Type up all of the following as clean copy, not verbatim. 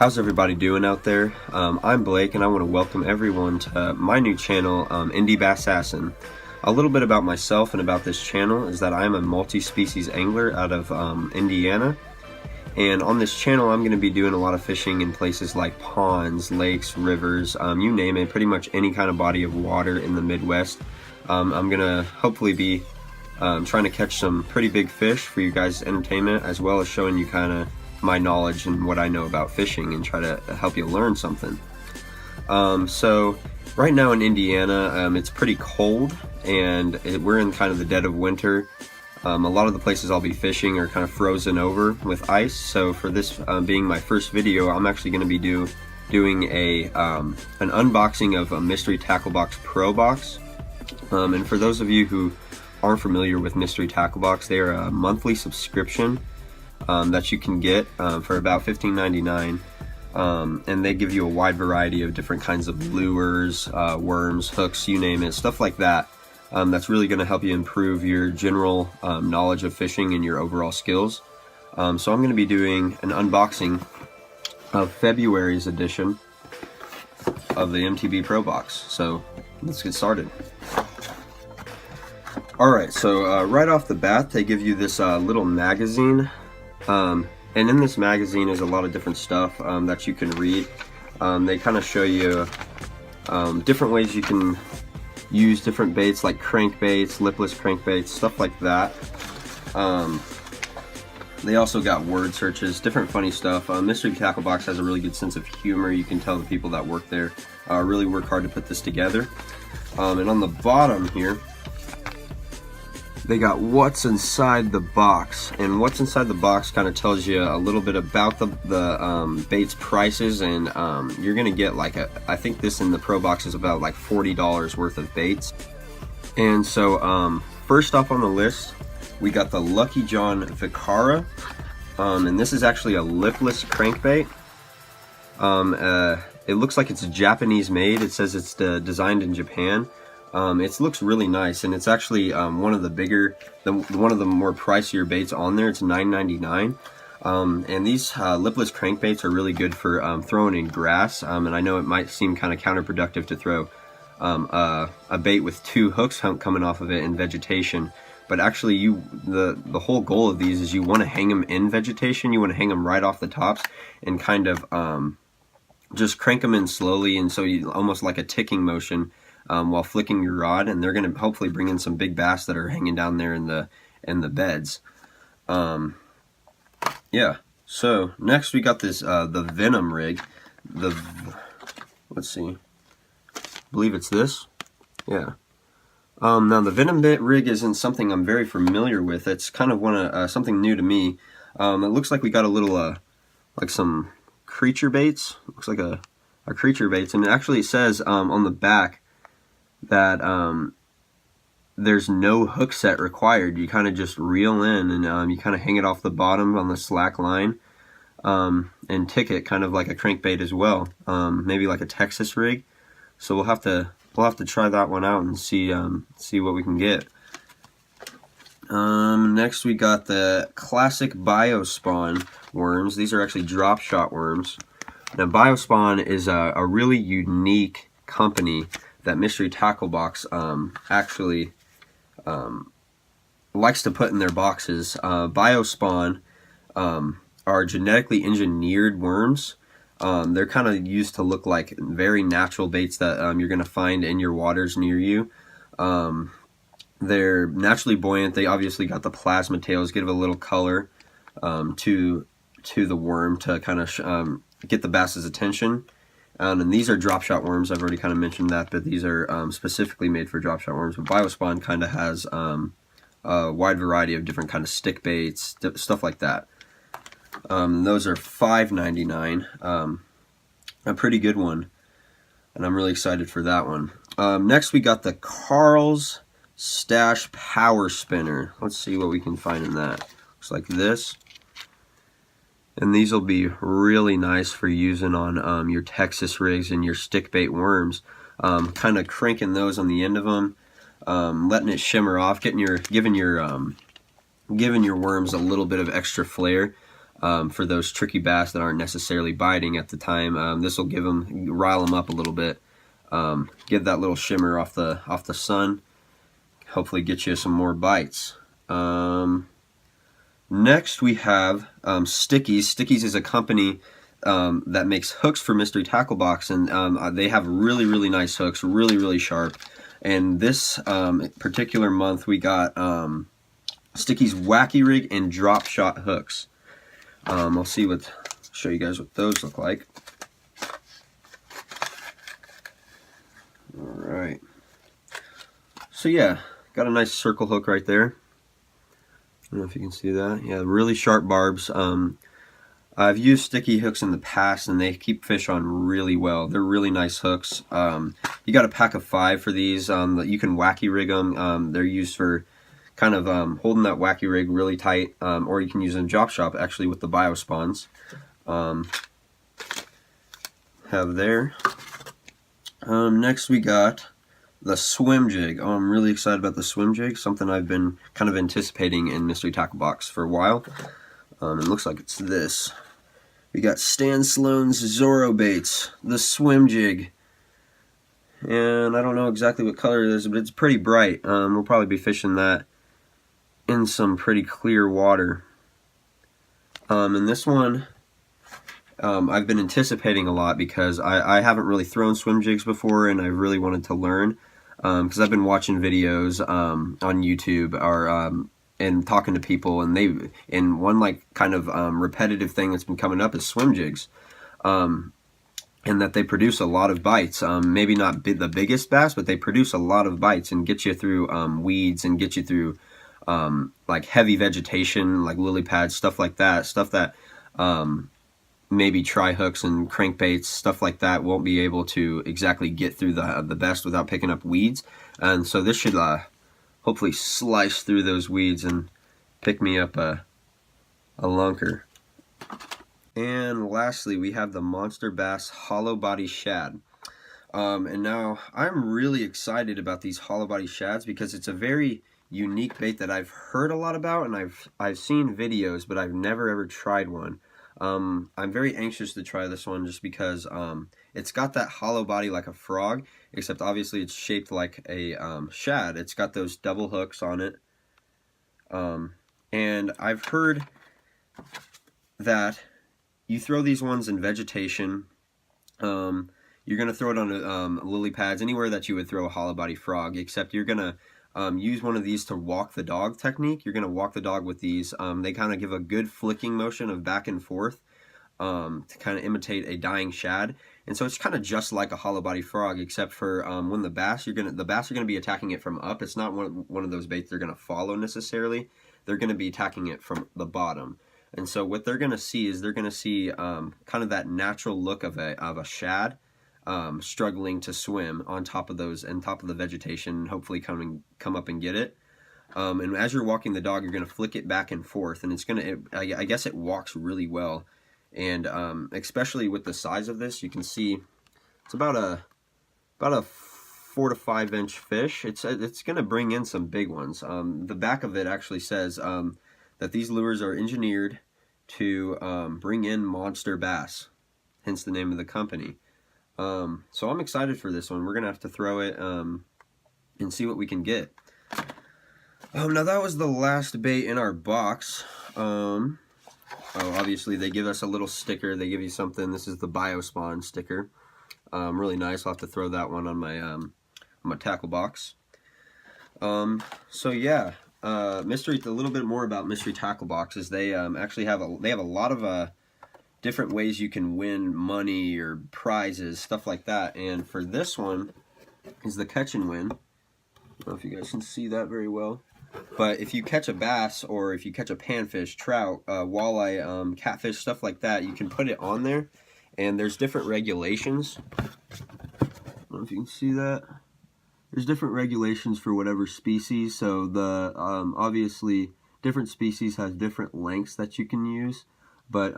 How's everybody doing out there? I'm Blake, and I want to welcome everyone to my new channel, Indie Bassassin. A little bit about myself and about this channel is that I'm a multi-species angler out of Indiana. And on this channel, I'm going to be doing a lot of fishing in places like ponds, lakes, rivers, you name it, pretty much any kind of body of water in the Midwest. I'm going to hopefully be trying to catch some pretty big fish for you guys' entertainment, as well as showing you kind of my knowledge and what I know about fishing and try to help you learn something. So right now in Indiana, it's pretty cold, and we're in kind of the dead of winter. A lot of the places I'll be fishing are kind of frozen over with ice. So for this being my first video, I'm actually going to be doing an unboxing of a Mystery Tackle Box Pro Box. And for those of you who aren't familiar with Mystery Tackle Box, they are a monthly subscription that you can get for about $15.99, and they give you a wide variety of different kinds of lures, worms, hooks, you name it, stuff like that. That's really going to help you improve your general knowledge of fishing and your overall skills. So I'm going to be doing an unboxing of February's edition of the MTB Pro Box. So let's get started. Alright, so right off the bat, they give you this little magazine. And in this magazine is a lot of different stuff that you can read. They kind of show you different ways you can use different baits, like crankbaits, lipless crankbaits, stuff like that. They also got word searches, different funny stuff. Mystery Tackle Box has a really good sense of humor. You can tell the people that work there really work hard to put this together. And on the bottom here, they got what's inside the box, and what's inside the box kind of tells you a little bit about the baits prices, and you're gonna get like I think this in the Pro Box is about like $40 worth of baits. And so first up on the list, we got the Lucky John Vicara, and this is actually a lipless crankbait. It looks like it's Japanese made. It says it's designed in Japan. It looks really nice, and it's actually one of the more pricier baits on there. It's $9.99, and these lipless crankbaits are really good for throwing in grass. And I know it might seem kind of counterproductive to throw a bait with two hooks coming off of it in vegetation, but actually the whole goal of these is you want to hang them in vegetation. You want to hang them right off the tops and kind of just crank them in slowly, and so you almost like a ticking motion. While flicking your rod, and they're going to hopefully bring in some big bass that are hanging down there in the beds. Yeah. So next we got this the Venom rig. Let's see. I believe it's this. Yeah. Now the Venom rig isn't something I'm very familiar with. It's kind of something new to me. It looks like we got a little like some creature baits. Looks like a creature baits, and actually it says on the back that there's no hook set required. You kind of just reel in, and you kind of hang it off the bottom on the slack line, and tick it kind of like a crankbait as well, maybe like a Texas rig. So we'll have to try that one out and see what we can get. Next we got the classic Biospawn worms. These are actually drop shot worms. Now Biospawn is a really unique company that Mystery Tackle Box actually likes to put in their boxes. Biospawn are genetically engineered worms. They're kind of used to look like very natural baits that you're going to find in your waters near you. They're naturally buoyant. They obviously got the plasma tails, give a little color to the worm to kind of get the bass's attention. And these are drop shot worms. I've already kind of mentioned that, but these are specifically made for drop shot worms. But Biospawn kind of has a wide variety of different kind of stick baits, stuff like that. Those are $5.99, a pretty good one, and I'm really excited for that one. Next we got the Karl's Stash Power Spinner. Let's see what we can find in that. Looks like this. And these will be really nice for using on your Texas rigs and your stick bait worms. Kind of cranking those on the end of them, letting it shimmer off, giving your worms a little bit of extra flair. for those tricky bass that aren't necessarily biting at the time. This will rile them up a little bit, get that little shimmer off the sun, hopefully get you some more bites. Next we have Stickies. Stickies is a company that makes hooks for Mystery Tackle Box, and they have really nice hooks, really sharp. And this particular month we got Stickies Wacky Rig and Drop Shot hooks. I'll show you guys what those look like. Alright. So yeah, got a nice circle hook right there. I don't know if you can see that. Yeah, really sharp barbs. I've used sticky hooks in the past and they keep fish on really well. They're really nice hooks. You got a pack of 5 for these. You can wacky rig them. They're used for kind of holding that wacky rig really tight, or you can use them drop shop actually with the Biospawns. Have there. Next we got the swim jig. Oh, I'm really excited about the swim jig. Something I've been kind of anticipating in Mystery Tackle Box for a while. It looks like it's this. We got Stan Sloan's Zorro Baits, the swim jig. And I don't know exactly what color it is, but it's pretty bright. We'll probably be fishing that in some pretty clear water. And this one, I've been anticipating a lot because I haven't really thrown swim jigs before, and I really wanted to learn. Because I've been watching videos on YouTube or and talking to people, and one like kind of repetitive thing that's been coming up is swim jigs, and that they produce a lot of bites. Maybe not the biggest bass, but they produce a lot of bites and get you through weeds and get you through like heavy vegetation, like lily pads, stuff like that. Stuff that maybe tri hooks and crankbaits, stuff like that, won't be able to exactly get through the best without picking up weeds. And so this should hopefully slice through those weeds and pick me up a lunker. And lastly, we have the Monster Bass Hollow Body Shad. And now I'm really excited about these hollow body shads because it's a very unique bait that I've heard a lot about, and I've seen videos, but I've never ever tried one. I'm very anxious to try this one just because it's got that hollow body like a frog, except obviously it's shaped like a shad. It's got those double hooks on it. And I've heard that you throw these ones in vegetation. You're going to throw it on lily pads, anywhere that you would throw a hollow body frog, except you're going to use one of these to walk the dog technique. You're going to walk the dog with these. They kind of give a good flicking motion of back and forth to kind of imitate a dying shad. And so it's kind of just like a hollow body frog, except for when the bass are going to be attacking it from up. It's not one of those baits they're going to follow necessarily. They're going to be attacking it from the bottom. And so what they're going to see is they're going to see kind of that natural look of a shad struggling to swim on top of the vegetation, and hopefully come up and get it. And as you're walking the dog, you're going to flick it back and forth, and I guess it walks really well. And especially with the size of this, you can see it's about a 4 to 5 inch fish. It's going to bring in some big ones. The back of it actually says that these lures are engineered to bring in monster bass, hence the name of the company. So I'm excited for this one. We're gonna have to throw it and see what we can get. Now that was the last bait in our box. Obviously they give us a little sticker. They give you something. This is the Biospawn sticker. Really nice. I'll have to throw that one on my tackle box. So yeah, a little bit more about Mystery Tackle Boxes. They actually have a lot of different ways you can win money or prizes, stuff like that. And for this one is the catch and win. I don't know if you guys can see that very well, but if you catch a bass, or if you catch a panfish, trout, walleye, catfish, stuff like that, you can put it on there. And there's different regulations. I don't know if you can see that. There's different regulations for whatever species. So the obviously different species has different lengths that you can use. But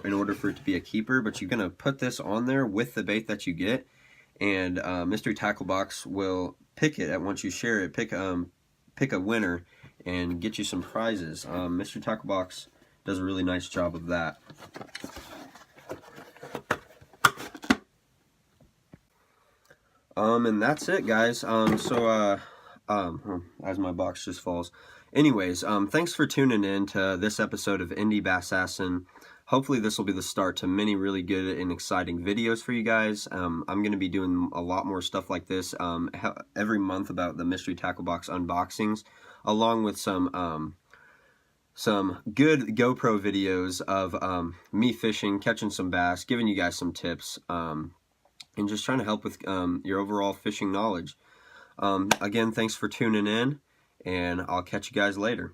in order for it to be a keeper, but you're gonna put this on there with the bait that you get, and Mystery Tackle Box will pick it once you share it. Pick a winner and get you some prizes. Mystery Tackle Box does a really nice job of that. And that's it, guys. As my box just falls. Anyways, thanks for tuning in to this episode of Indie Bassassin. Hopefully this will be the start to many really good and exciting videos for you guys. I'm going to be doing a lot more stuff like this every month about the Mystery Tackle Box unboxings, along with some good GoPro videos of me fishing, catching some bass, giving you guys some tips, and just trying to help with your overall fishing knowledge. Again, thanks for tuning in, and I'll catch you guys later.